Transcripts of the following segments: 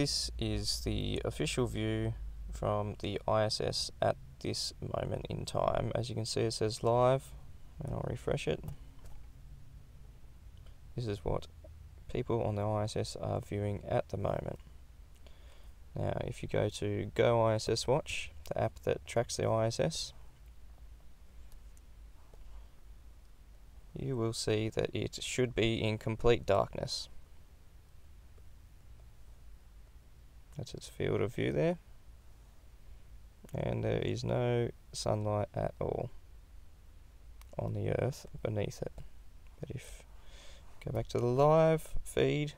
this is the official view from the ISS at this moment in time. As you can see, it says live, and I'll refresh it. This is what people on the ISS are viewing at the moment. Now, if you go to Go ISS Watch, the app that tracks the ISS, you will see that it should be in complete darkness. That's its field of view there. And there is no sunlight at all on the Earth beneath it. But if you go back to the live feed,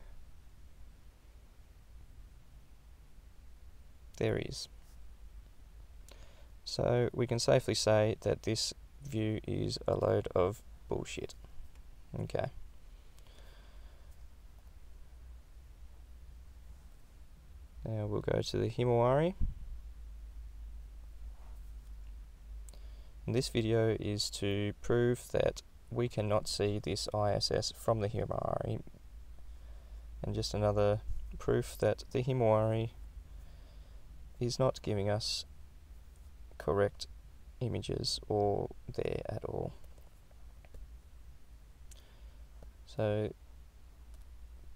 there is. So we can safely say that this view is a load of bullshit. Okay. Now we'll go to the Himawari. And this video is to prove that we cannot see this ISS from the Himawari, and just another proof that the Himawari is not giving us correct images or there at all. So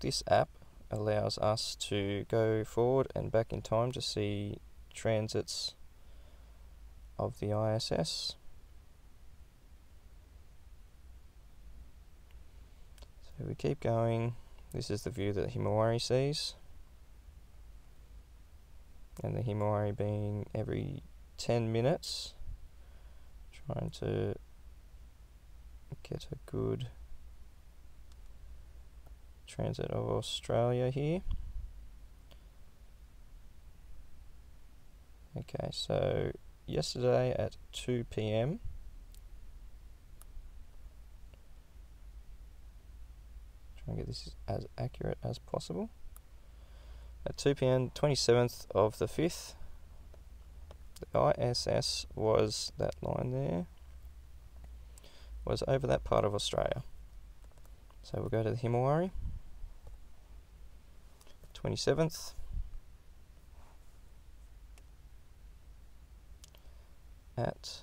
this app allows us to go forward and back in time to see transits of the ISS. So we keep going. This is the view that the Himawari sees, and the Himawari being every 10 minutes, trying to get a good transit of Australia here. Okay, so yesterday at 2 p.m. try and get this as accurate as possible. At 2 p.m. 27th of the 5th, the ISS was, that line there, was over that part of Australia. So we'll go to the Himawari, 27th, at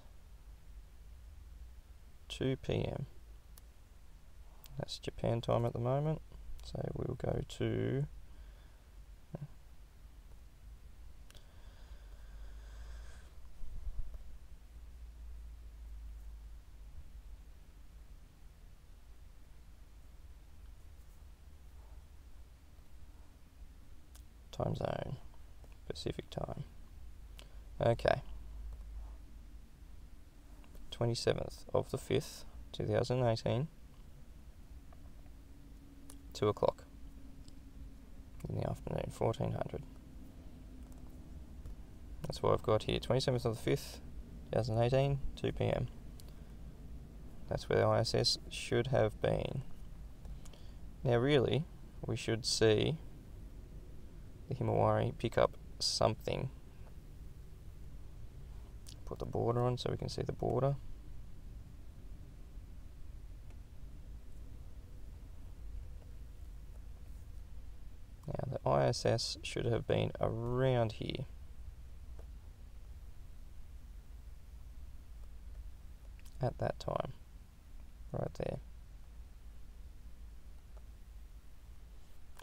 2 p.m. That's Japan time at the moment, so we'll go to time zone, Pacific time. Okay. 27th of the 5th, 2018, 2 o'clock in the afternoon, 1400. That's what I've got here, 27th of the 5th, 2018, 2 p.m. That's where the ISS should have been. Now really, we should see the Himawari pick up something. Put the border on so we can see the border. Now the ISS should have been around here. At that time. Right there.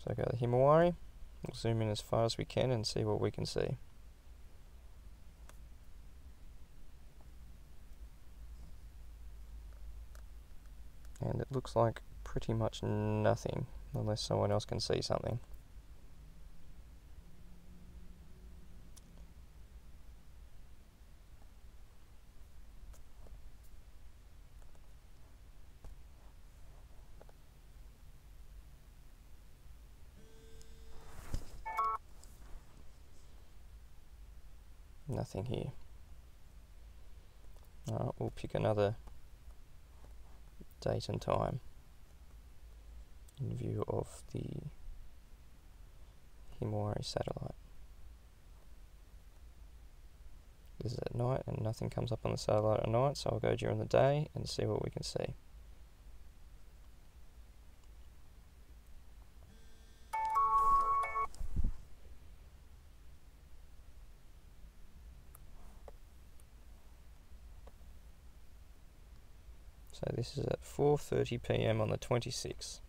So go to the Himawari. We'll zoom in as far as we can and see what we can see. And it looks like pretty much nothing, unless someone else can see something. Nothing here. Alright, we'll pick another date and time in view of the Himawari satellite. This is at night and nothing comes up on the satellite at night, so I'll go during the day and see what we can see. So this is at 4:30 PM on the 26th.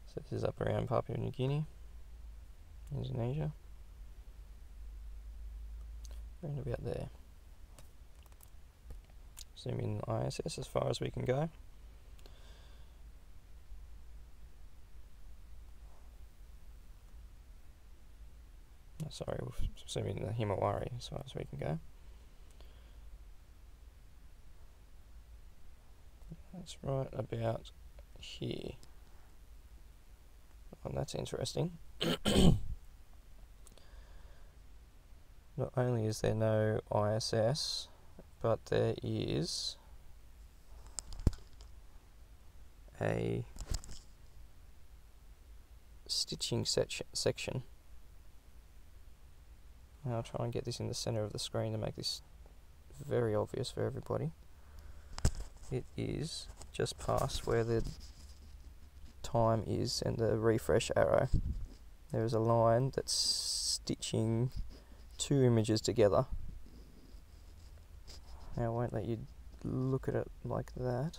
So this is up around Papua New Guinea, Indonesia, around about there. Zoom in ISS as far as we can go. Oh, sorry, we'll zoom in the Himawari as far as we can go. That's right about here. Oh, that's interesting. Not only is there no ISS, but there is a stitching section. And I'll try and get this in the center of the screen to make this very obvious for everybody. It is just past where the time is and the refresh arrow. There is a line that's stitching two images together. Now I won't let you look at it like that,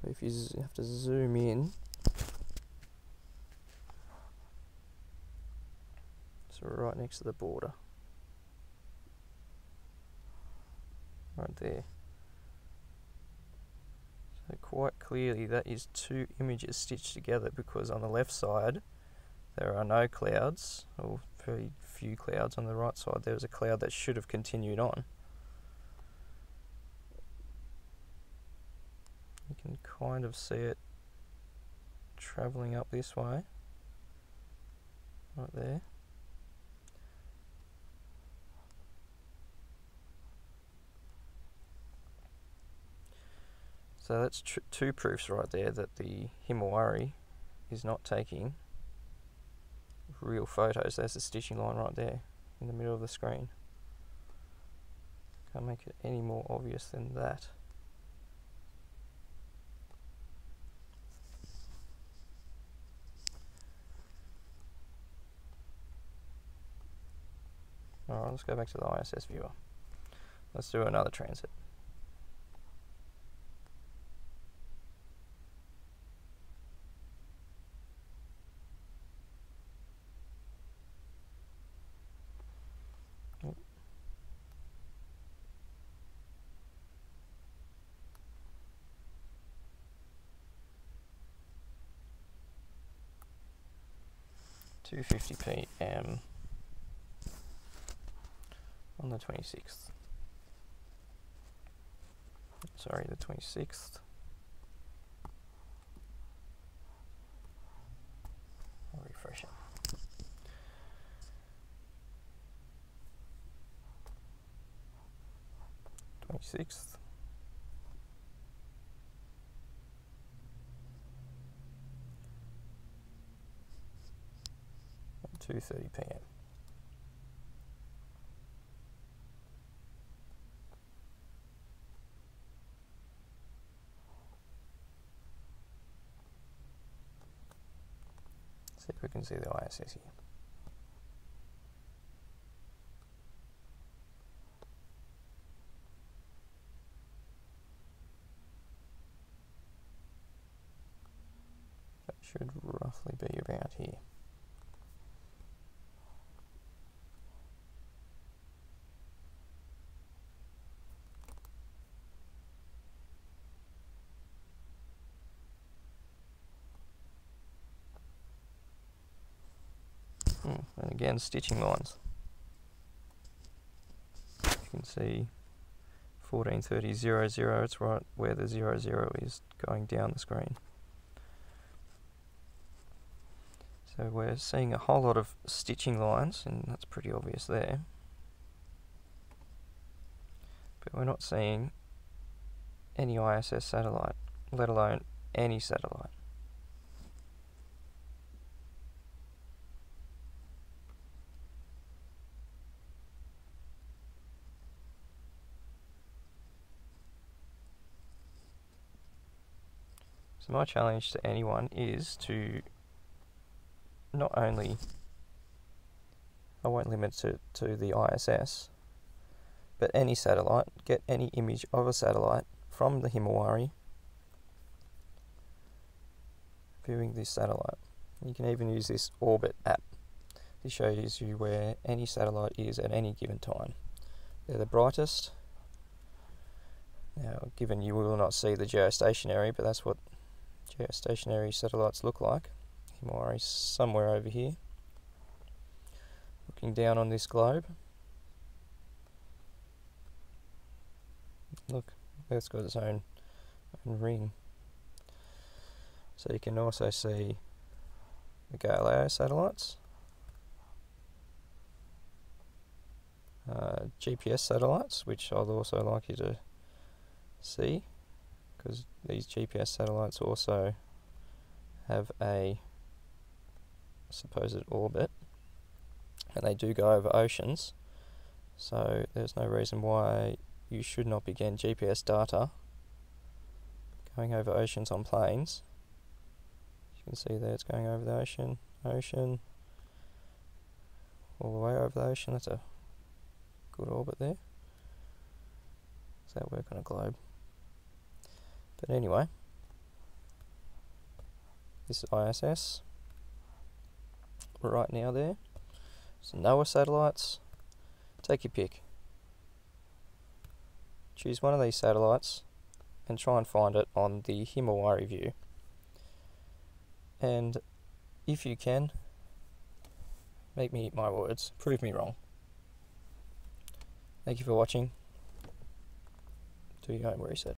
but if you have to zoom in, it's right next to the border, right there. So quite clearly that is two images stitched together, because on the left side there are no clouds, or very few clouds. On the right side there was a cloud that should have continued on. You can kind of see it travelling up this way, right there. So that's two proofs right there that the Himawari is not taking real photos. There's the stitching line right there in the middle of the screen. Can't make it any more obvious than that. Alright, let's go back to the ISS viewer. Let's do another transit. Oh. 2:50 PM on the 26th. Sorry, the 26th. I'll refresh it. '26th. 2:30 PM. See if we can see the ISS here. That should roughly be about here. And again, stitching lines. You can see 14:30:00. It's right where the 00 is going down the screen. So we're seeing a whole lot of stitching lines, and that's pretty obvious there. But we're not seeing any ISS satellite, let alone any satellite. So my challenge to anyone is to not only, I won't limit it to the ISS, but any satellite, get any image of a satellite from the Himawari, viewing this satellite. You can even use this orbit app. This shows you where any satellite is at any given time. They're the brightest. Now, given you will not see the geostationary, but that's what geostationary satellites look like. Himawari somewhere over here. Looking down on this globe. Look, Earth's got its own ring. So you can also see the Galileo satellites, GPS satellites, which I'd also like you to see, because these GPS satellites also have a supposed orbit, and they do go over oceans, so there's no reason why you should not be getting GPS data going over oceans on planes. You can see there it's going over the ocean, all the way over the ocean. That's a good orbit there. Does that work on a globe? But anyway, this is ISS right now there. So NOAA satellites, take your pick. Choose one of these satellites and try and find it on the Himawari view. And if you can, make me eat my words, prove me wrong. Thank you for watching. Do your own research.